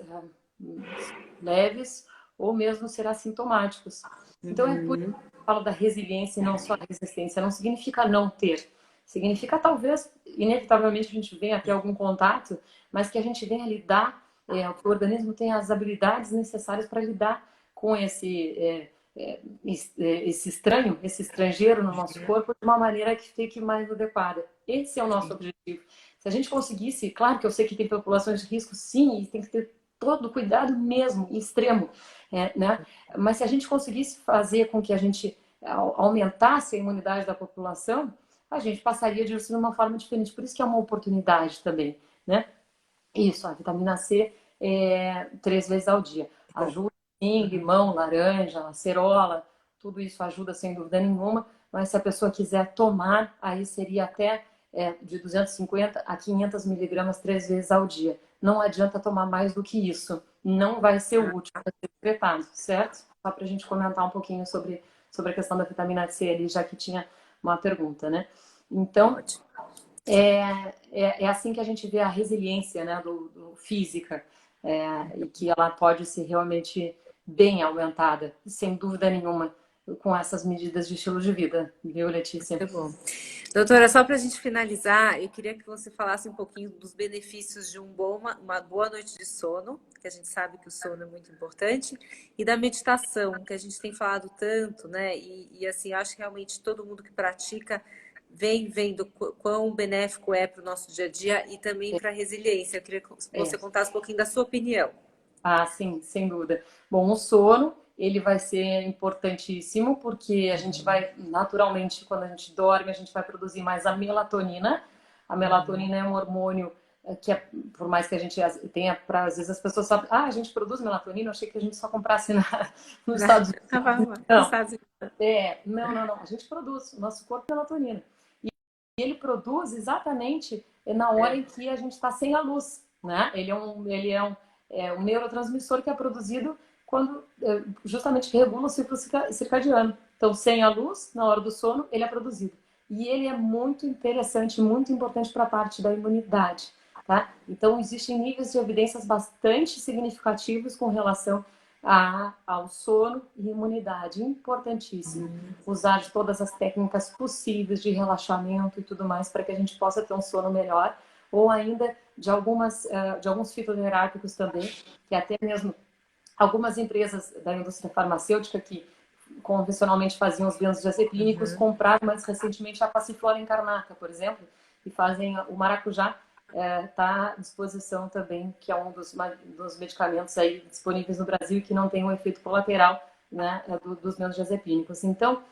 leves ou mesmo ser assintomáticos. Então é por isso que eu falo da resiliência e não só a resistência. Não significa não ter. Significa talvez, inevitavelmente, a gente venha a ter algum contato, mas que a gente venha lidar, que o organismo tenha as habilidades necessárias para lidar com esse estranho, esse estrangeiro no nosso corpo de uma maneira que fique mais adequada. Esse é o nosso objetivo. Se a gente conseguisse, claro que eu sei que tem populações de risco, sim, e tem que ter todo o cuidado mesmo, extremo, né? Mas se a gente conseguisse fazer com que a gente aumentasse a imunidade da população, a gente passaria de uma forma diferente. Por isso que é uma oportunidade também, né? Isso, a vitamina C 3 vezes ao dia. Ajuda, sim, limão, laranja, acerola, tudo isso ajuda sem dúvida nenhuma, mas se a pessoa quiser tomar, aí seria até de 250 a 500 miligramas 3 vezes ao dia. Não adianta tomar mais do que isso. Não vai ser útil, vai ser secretado, certo? Só para a gente comentar um pouquinho sobre a questão da vitamina C ali, já que tinha uma pergunta, né? Então, é assim que a gente vê a resiliência, né, do física, e que ela pode ser realmente bem aumentada, sem dúvida nenhuma, com essas medidas de estilo de vida, viu, Letícia?
Muito bom. Doutora, só para a gente finalizar, eu queria que você falasse um pouquinho dos benefícios de uma boa noite de sono, que a gente sabe que o sono é muito importante, e da meditação, que a gente tem falado tanto, né? E assim, acho que realmente todo mundo que pratica vem vendo quão benéfico é para o nosso dia a dia e também para a resiliência. Eu queria que você contasse um pouquinho da sua opinião.
Ah, sim, sem dúvida. Bom, o sono, ele vai ser importantíssimo porque a gente vai, naturalmente, quando a gente dorme, a gente vai produzir mais a melatonina. A melatonina é um hormônio que, por mais que a gente tenha, às vezes as pessoas sabem, a gente produz melatonina, eu achei que a gente só comprasse nos Estados Unidos. Não, não, a gente produz, o nosso corpo é melatonina. E ele produz exatamente na hora em que a gente está sem a luz, né? Ele é um neurotransmissor que é produzido quando justamente regula o ciclo circadiano. Então, sem a luz, na hora do sono, ele é produzido. E ele é muito interessante, muito importante para a parte da imunidade. Tá? Então, existem níveis de evidências bastante significativos com relação ao sono e imunidade. Importantíssimo usar de todas as técnicas possíveis de relaxamento e tudo mais para que a gente possa ter um sono melhor, ou ainda de alguns fitoterápicos também, que até mesmo algumas empresas da indústria farmacêutica que convencionalmente faziam os benzodiazepínicos compraram mais recentemente a passiflora incarnata, por exemplo, e fazem o maracujá. Está à disposição também, que é um dos medicamentos aí disponíveis no Brasil e que não tem um efeito colateral, né, dos benzodiazepínicos. Então,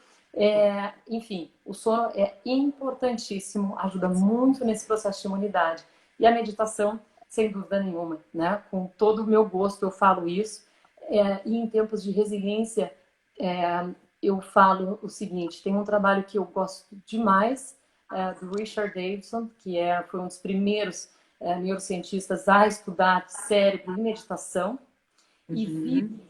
enfim, o sono é importantíssimo, ajuda muito nesse processo de imunidade. E a meditação, sem dúvida nenhuma, né? Com todo o meu gosto eu falo isso. E em tempos de resiliência, eu falo o seguinte, tem um trabalho que eu gosto demais, do Richard Davidson, que foi um dos primeiros neurocientistas a estudar cérebro e meditação, e vi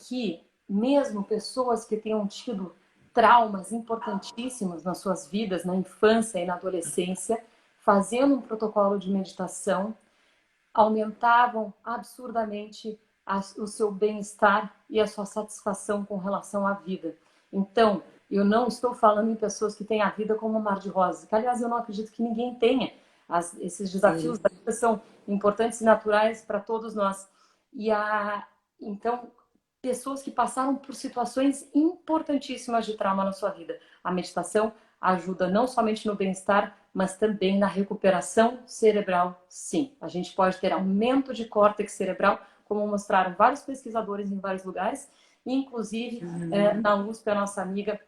que mesmo pessoas que tenham tido traumas importantíssimos nas suas vidas, na infância e na adolescência, fazendo um protocolo de meditação, aumentavam absurdamente o seu bem-estar e a sua satisfação com relação à vida. Então, eu não estou falando em pessoas que têm a vida como um mar de rosas, que, aliás, eu não acredito que ninguém tenha. Esses desafios da vida são importantes e naturais para todos nós. Então, pessoas que passaram por situações importantíssimas de trauma na sua vida. A meditação ajuda não somente no bem-estar, mas também na recuperação cerebral, sim. A gente pode ter aumento de córtex cerebral, como mostraram vários pesquisadores em vários lugares, inclusive na USP, a nossa amiga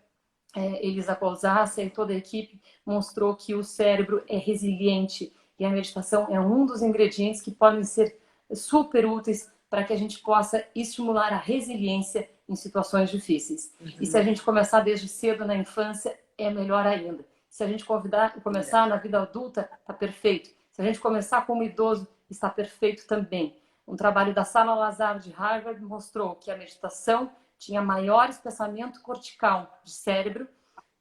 Elisa Colzassa e toda a equipe mostrou que o cérebro é resiliente e a meditação é um dos ingredientes que podem ser super úteis para que a gente possa estimular a resiliência em situações difíceis. E se a gente começar desde cedo na infância, é melhor ainda. Se a gente começar na vida adulta, está perfeito. Se a gente começar como idoso, está perfeito também. Um trabalho da Sala Lazar de Harvard mostrou que a meditação tinha maior espessamento cortical de cérebro,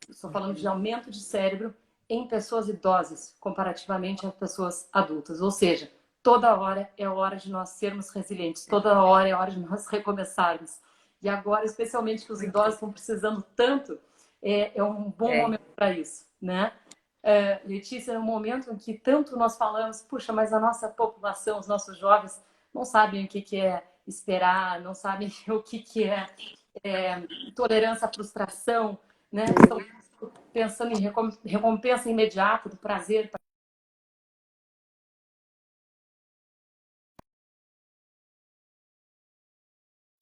estou falando de aumento de cérebro, em pessoas idosas, comparativamente a pessoas adultas. Ou seja, toda hora é hora de nós sermos resilientes, toda hora é hora de nós recomeçarmos. E agora, especialmente que os idosos estão precisando tanto, é um bom momento para isso, né? Letícia, é um momento em que tanto nós falamos, puxa, mas a nossa população, os nossos jovens, não sabem o que é esperar, não sabem o que é tolerância à frustração, né? Estão pensando em recompensa imediata do prazer.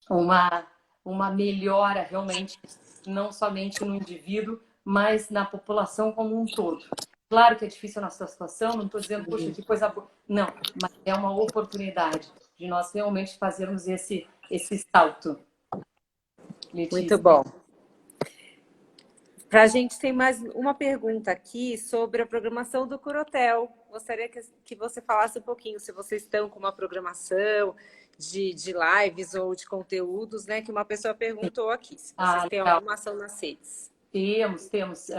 Uma melhora realmente, não somente no indivíduo, mas na população como um todo. Claro que é difícil a nossa situação, não estou dizendo, poxa, que coisa boa. Não, mas é uma oportunidade de nós realmente fazermos esse salto.
Muito
Letícia.
bom. Para a gente tem mais uma pergunta aqui sobre a programação do Curatel. Gostaria que você falasse um pouquinho se vocês estão com uma programação de lives ou de conteúdos, né? Que uma pessoa perguntou aqui, se vocês têm
Legal.
alguma ação nas redes.
Temos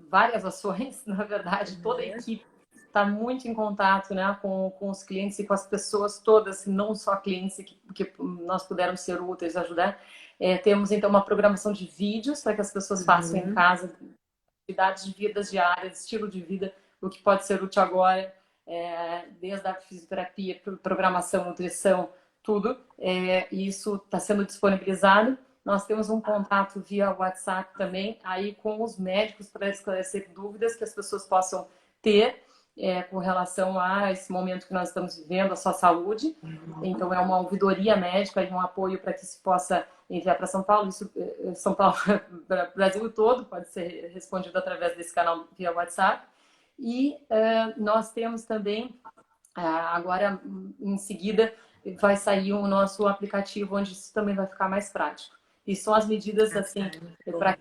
várias ações, na verdade, toda a equipe está muito em contato, né, com os clientes e com as pessoas todas, não só clientes que nós pudermos ser úteis, ajudar. Temos, então, uma programação de vídeos para que as pessoas façam em casa, atividades de vidas diárias, estilo de vida, o que pode ser útil agora, desde a fisioterapia, programação, nutrição, tudo. Isso está sendo disponibilizado. Nós temos um contato via WhatsApp também, aí com os médicos para esclarecer dúvidas que as pessoas possam ter com relação a esse momento que nós estamos vivendo, a sua saúde. Então, é uma ouvidoria médica e um apoio para que se possa enviar para São Paulo. Isso, São Paulo, para o Brasil todo, pode ser respondido através desse canal via WhatsApp. E nós temos também, agora em seguida, vai sair o nosso aplicativo, onde isso também vai ficar mais prático. E são as medidas, assim, para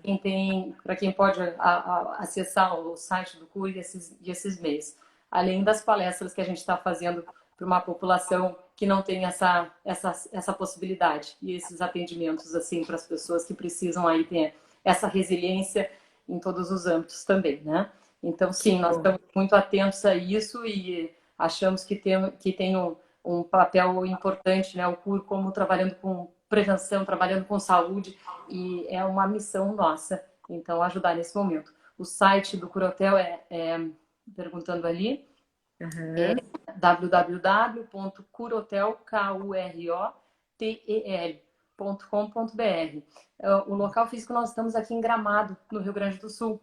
quem pode acessar o site do CUR e esses meios. Além das palestras que a gente está fazendo para uma população que não tem essa possibilidade. E esses atendimentos, assim, para as pessoas que precisam aí ter essa resiliência em todos os âmbitos também, né? Então, sim, nós estamos muito atentos a isso e achamos que tem um papel importante, né? O CUR como trabalhando com prevenção, trabalhando com saúde, e é uma missão nossa, então, ajudar nesse momento. O site do Curatel perguntando ali, é www.curotel.com.br. O local físico nós estamos aqui em Gramado, no Rio Grande do Sul,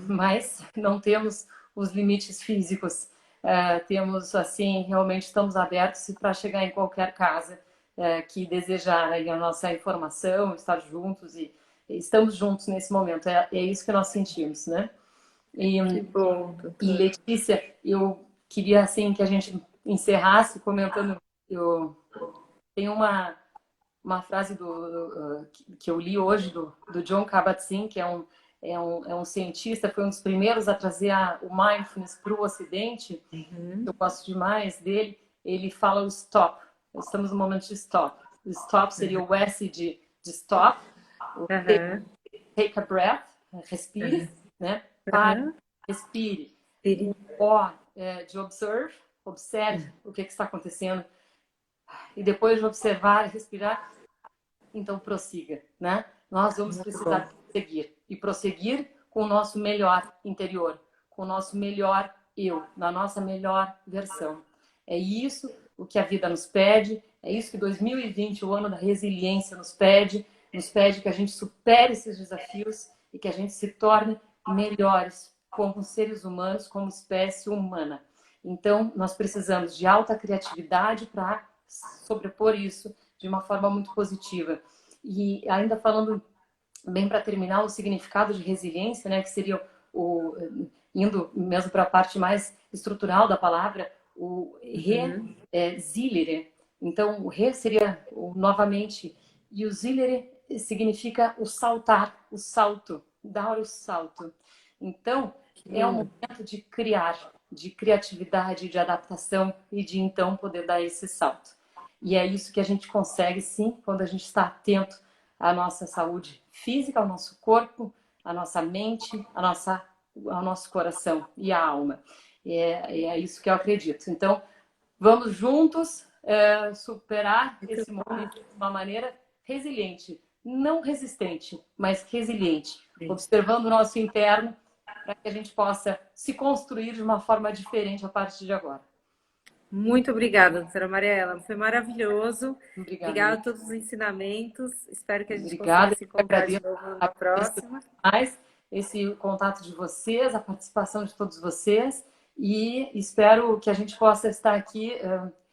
mas não temos os limites físicos. Temos, assim, realmente estamos abertos para chegar em qualquer casa que desejar a nossa informação, estar juntos, e estamos juntos nesse momento. É isso que nós sentimos, né?
Que bom,
e Letícia, eu queria, assim, que a gente encerrasse comentando. Eu tenho uma frase que eu li hoje do John Kabat-Zinn, que é um cientista, foi um dos primeiros a trazer o mindfulness para o Ocidente. Eu gosto demais dele. Ele fala o stop. Estamos no momento de stop. O stop seria o S de stop. O take a breath, respire, né? Pare, respire. O O de observe o que está acontecendo. E depois de observar e respirar, então prossiga, né? Nós vamos precisar prosseguir. E prosseguir com o nosso melhor interior, com o nosso melhor eu, na nossa melhor versão. É isso o que a vida nos pede, é isso que 2020, o ano da resiliência, nos pede que a gente supere esses desafios e que a gente se torne melhores como seres humanos, como espécie humana. Então, nós precisamos de alta criatividade para sobrepor isso de uma forma muito positiva. E ainda falando, bem para terminar, o significado de resiliência, né, que seria indo mesmo para a parte mais estrutural da palavra, o resiliere. Então, o re seria novamente, e o zilere significa o saltar, o salto, dar o salto. Então, é um momento de criar, de criatividade, de adaptação e de então poder dar esse salto. E é isso que a gente consegue, sim, quando a gente está atento à nossa saúde física, ao nosso corpo, à nossa mente, ao nosso coração e à alma. É isso que eu acredito. Então, vamos juntos superar esse momento de uma maneira resiliente. Não resistente, mas resiliente. Observando o nosso interno para que a gente possa se construir de uma forma diferente a partir de agora.
Muito obrigada, doutora Mariela. Foi maravilhoso.
Obrigada.
Obrigada a todos os ensinamentos. Espero que a gente consiga
Obrigada,
se
eu
encontrar de
agradeço,
novo numa
agradeço
próxima.
mais esse contato de vocês, a participação de todos vocês e espero que a gente possa estar aqui,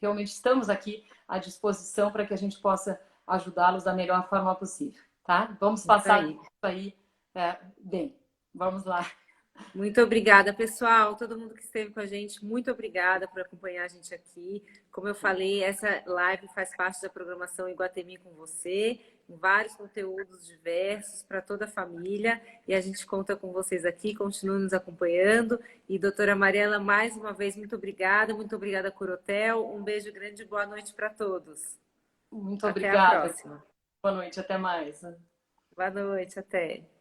realmente estamos aqui à disposição para que a gente possa ajudá-los da melhor forma possível, tá? Vamos
Isso
passar
aí.
isso aí bem. Vamos lá.
Muito obrigada, pessoal. Todo mundo que esteve com a gente, muito obrigada por acompanhar a gente aqui. Como eu falei, essa live faz parte da programação Iguatemi com você, com vários conteúdos diversos para toda a família. E a gente conta com vocês aqui, continue nos acompanhando. E doutora Mariela, mais uma vez, muito obrigada, Corotel. Um beijo grande e boa noite para todos.
Muito
Até a
obrigada.
próxima.
Boa noite, até mais.
Boa noite, até.